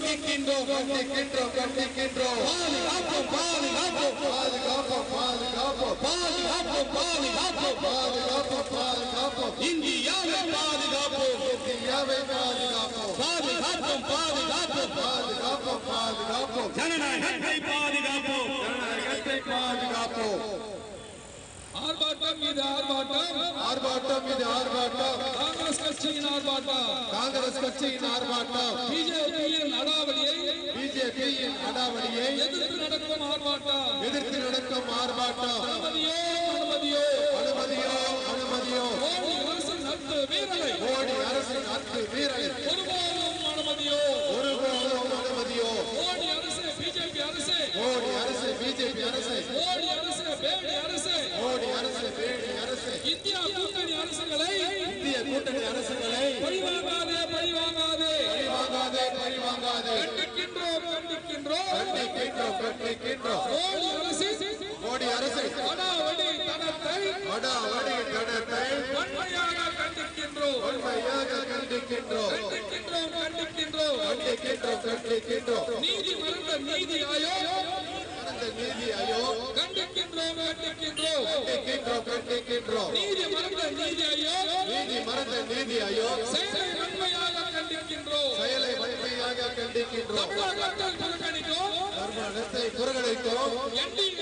கண்டிக்கின்றோம் கண்டிக்கின்றோம் கண்டிக்கின்றோம் பாதுகாப்போம் பாதுகாப்போம் பாதுகாப்போம் பாதுகாப்போம் பாதுகாப்போம் பாதுகாப்போம் பாதுகாப்போம் பாதுகாப்போம் இந்தியாவை பாதுகாப்போம் இந்தியாவை பாதுகாப்போம் பாதுகாப்போம் பாதுகாப்போம் பாதுகாப்போம் பாதுகாப்போம் ஜனநாயகத்தை பாதுகாப்போம் ஜனநாயகத்தை பாதுகாப்போம் ஆர்ப்பாட்டம் இது ஆர்ப்பாட்டம் ஆர்ப்பாட்டம் இது ஆர்ப்பாட்டம் காங்கிரஸ் கட்சியின் ஆர்ப்பாட்டம் காங்கிரஸ் கட்சியின் ஆர்ப்பாட்டம் பிஜேபியின் அடாவடியை பிஜேபியின் அடாவடியை எதிர்த்து நடக்கும் ஆர்ப்பாட்டம் எதிர்த்து நடக்கும் ஆர்ப்பாட்டம் அனுமதியோ அனுமதியோ அனுமதியோ அனுமதியோ மோடி அரசின் நட்பு வீரரை மோடி அரசின் நட்பு வீரரை ஒருபோதும் அனுமதியோ ஒருபோதும் அனுமதியோ மோடி அரசு பிஜேபி அரசு மோடி அரசு பிஜேபி அரசு மோடி அரசு பேடி அரசு மோடி அரசு பேடி அரசு இந்தியா கூட்டணி அரசுகளை இந்திய கூட்டணி அரசுகளை பழிவாங்காதே பழிவாங்காதே பழிவாங்காதே பழிவாங்காதே கண்டிக்கின்றோம் கண்டிக்கின்றோம் கண்டிக்கின்றோம் கண்டிக்கின்றோம் மோடி அரசு மோடி அரசு அடாவடி தனத்தை அடாவடி தனத்தை வன்மையாக கண்டிக்கின்றோம் வன்மையாக கண்டிக்கின்றோம் கண்டிக்கின்றோம் கண்டிக்கின்றோம் கண்டிக்கின்றோம் கண்டிக்கின்றோம் நீதி மறந்த நீதி ஆயோக் அந்த நீதி ஆயோக் கண்டிக்கின்றோம் கண்டிக்கின்றோம் கண்டிக்கின்றோம் கண்டிக்கின்றோம் நீதி மறந்த நீதி ஆயோக் நீதி மறந்த நீதி ஆயோக் செயலை வன்மையாக கண்டிக்கின்றோம் செயலை வன்மையாக கண்டிக்கின்றோம் தமிழகத்தை புறக்கணிக்கும் தர்மத்தை புறக்கணிக்கும் என்டிஏ